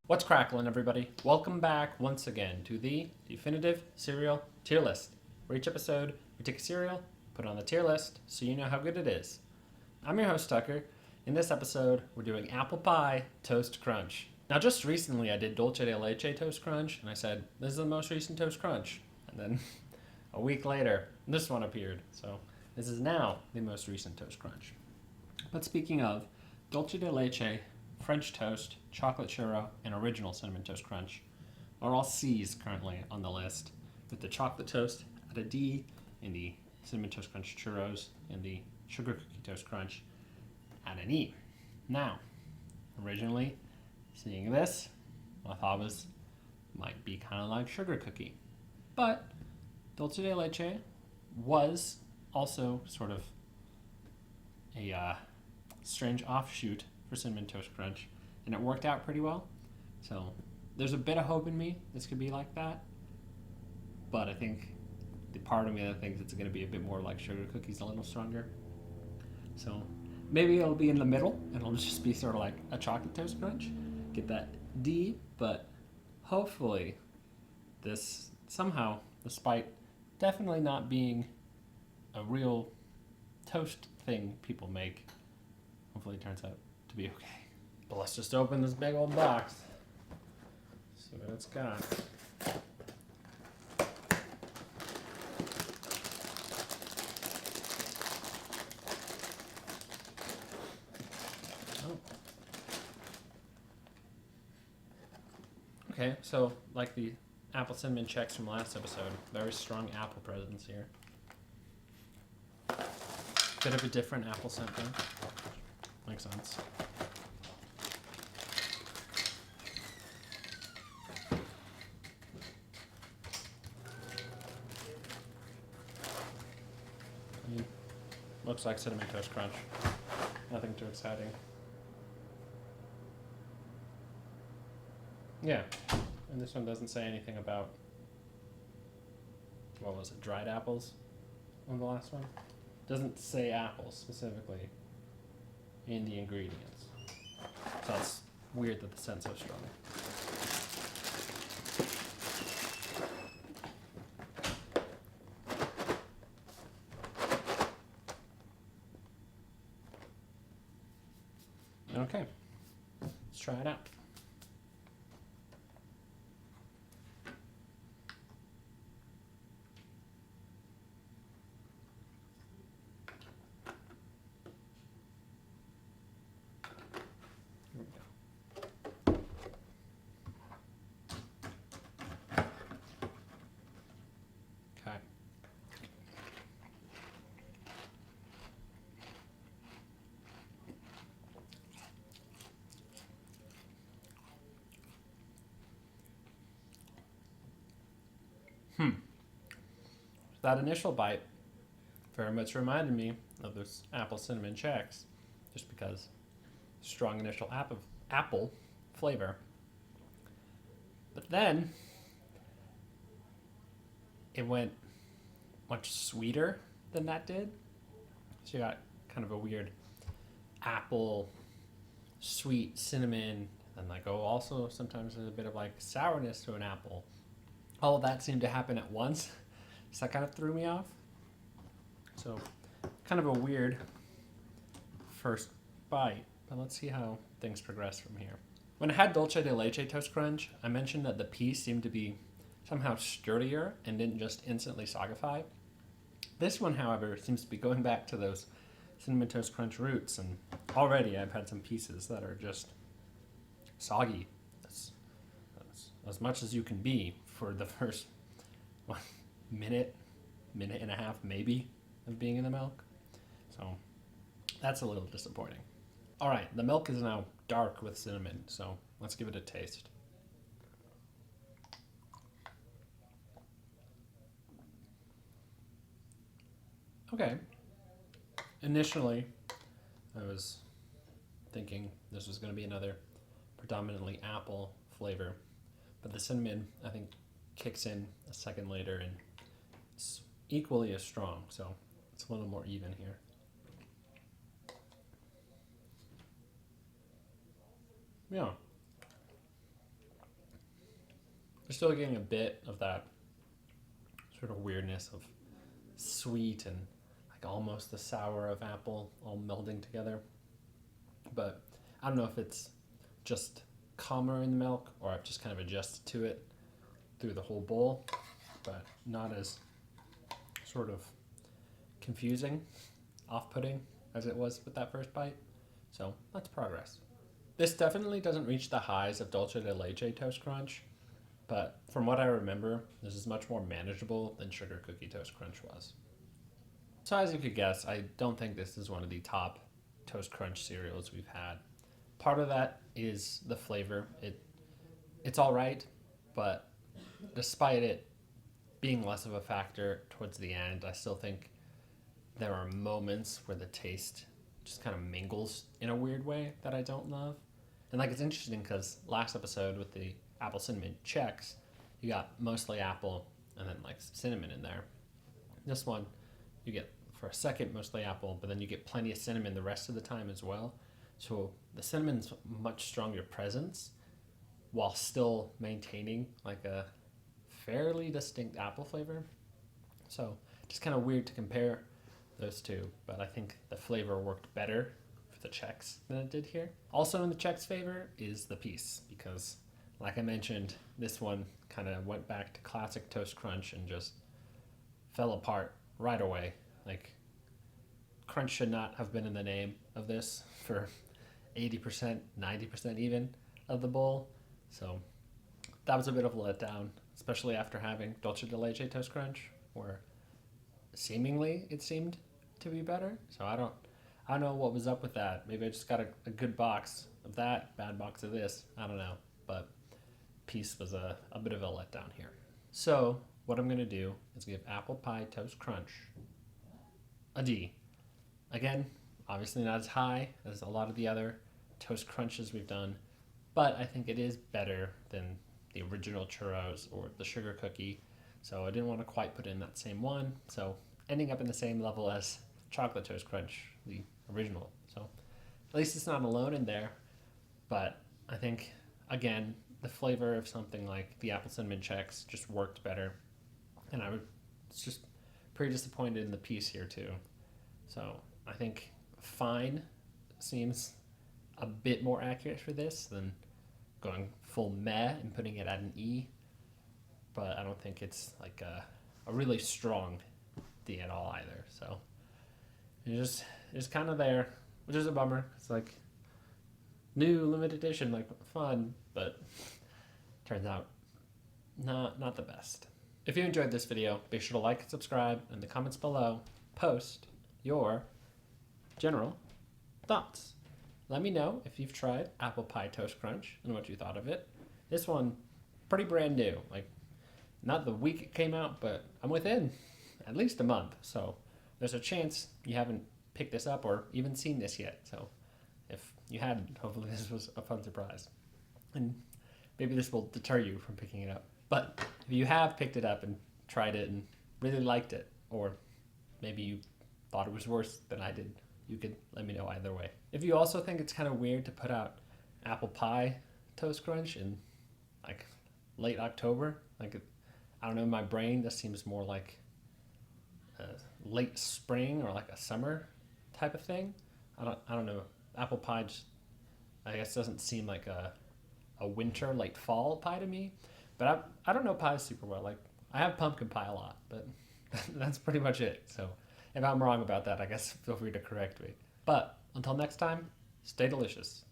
What's cracklin', everybody? Welcome back once again to the definitive cereal tier list, where each episode we take a cereal, put it on the tier list, so you know how good it is. I'm your host, Tucker. In this episode, we're doing apple pie toast crunch. Now, just recently I did dulce de leche toast crunch, and I said, this is the most recent toast crunch. And then a week later, this one appeared. So this is now the most recent toast crunch. But speaking of, dulce de leche, French toast, chocolate churro, and original cinnamon toast crunch are all C's currently on the list, with the chocolate toast at a D, and the cinnamon toast crunch churros and the sugar cookie toast crunch at an E. Now, originally seeing this, I thought was might be kind of like sugar cookie, but dulce de leche was also sort of a strange offshoot for cinnamon toast crunch, and it worked out pretty well. So there's a bit of hope in me this could be like that, but I think the part of me that thinks it's going to be a bit more like sugar cookies, a little stronger. So maybe it'll be in the middle and it'll just be sort of like a chocolate toast crunch, get that D. But hopefully this somehow, despite definitely not being a real toast thing people make, hopefully it turns out to be okay. But let's just open this big old box. See what it's got. Oh. Okay, so like the apple cinnamon checks from last episode, very strong apple presence here. Bit of a different apple scent though. Makes sense. Looks like cinnamon toast crunch. Nothing too exciting. Yeah, and this one doesn't say anything about, what was it, dried apples on the last one? Doesn't say apples specifically in the ingredients. So it's weird that the scent's so strong. Okay, let's try it out. Here we go. Okay. That initial bite very much reminded me of those apple cinnamon checks, just because strong initial apple flavor. But then it went much sweeter than that did. So you got kind of a weird apple, sweet cinnamon, and also sometimes there's a bit of like sourness to an apple. All of that seemed to happen at once. So that kind of threw me off. So kind of a weird first bite, but let's see how things progress from here. When I had dulce de leche toast crunch, I mentioned that the piece seemed to be somehow sturdier and didn't just instantly sogify. This one, however, seems to be going back to those cinnamon toast crunch roots, and already I've had some pieces that are just soggy as much as you can be for the first minute and a half maybe of being in the milk. So that's a little disappointing. All right, the milk is now dark with cinnamon, so let's give it a taste. Okay. Initially, I was thinking this was going to be another predominantly apple flavor, but the cinnamon, I think, kicks in a second later and it's equally as strong, so it's a little more even here. Yeah. We're still getting a bit of that sort of weirdness of sweet and like almost the sour of apple all melding together. But I don't know if it's just calmer in the milk or I've just kind of adjusted to it through the whole bowl, but not as sort of confusing, off-putting as it was with that first bite. So that's progress. This definitely doesn't reach the highs of Dulce de Leche Toast Crunch, but from what I remember, this is much more manageable than Sugar Cookie Toast Crunch was. So as you could guess, I don't think this is one of the top Toast Crunch cereals we've had. Part of that is the flavor. It's all right, but despite it being less of a factor towards the end, I still think there are moments where the taste just kind of mingles in a weird way that I don't love. And like it's interesting because last episode with the apple cinnamon Chex, you got mostly apple and then like some cinnamon in there. This one, you get for a second mostly apple, but then you get plenty of cinnamon the rest of the time as well. So the cinnamon's much stronger presence while still maintaining like a fairly distinct apple flavor. So just kind of weird to compare those two, but I think the flavor worked better for the Chex than it did here. Also in the Chex favor is the piece, because like I mentioned, this one kind of went back to classic Toast Crunch and just fell apart right away. Like, crunch should not have been in the name of this for 80%, 90% even of the bowl. So that was a bit of a letdown, especially after having Dulce de Leche Toast Crunch, where seemingly it seemed to be better. So I don't know what was up with that. Maybe I just got a good box of that, bad box of this. I don't know. But piece was a bit of a letdown here. So what I'm going to do is give Apple Pie Toast Crunch a D. Again, obviously not as high as a lot of the other Toast Crunches we've done, but I think it is better than the original churros or the sugar cookie. So I didn't want to quite put in that same one. So ending up in the same level as Chocolate Toast Crunch, the original. So at least it's not alone in there. But I think, again, the flavor of something like the apple cinnamon Chex just worked better. And I was just pretty disappointed in the piece here too. So I think fine seems a bit more accurate for this than going full meh and putting it at an E. But I don't think it's like a really strong D at all either. So it's kind of there, which is a bummer. It's like new limited edition, like fun, but turns out not the best. If you enjoyed this video, be sure to like and subscribe. In the comments below, post your general thoughts. Let me know if you've tried Apple Pie Toast Crunch and what you thought of it. This one, pretty brand new. Like, not the week it came out, but I'm within at least a month. So there's a chance you haven't picked this up or even seen this yet. So if you hadn't, hopefully this was a fun surprise. And maybe this will deter you from picking it up. But if you have picked it up and tried it and really liked it, or maybe you thought it was worse than I did, you could let me know either way. If you also think it's kind of weird to put out Apple Pie Toast Crunch in like late October, like I don't know, in my brain this seems more like a late spring or like a summer type of thing. I don't know. Apple pie just, I guess, doesn't seem like a winter, late fall pie to me. But I don't know pies super well. Like, I have pumpkin pie a lot, but that's pretty much it. So if I'm wrong about that, I guess feel free to correct me. But until next time, stay delicious.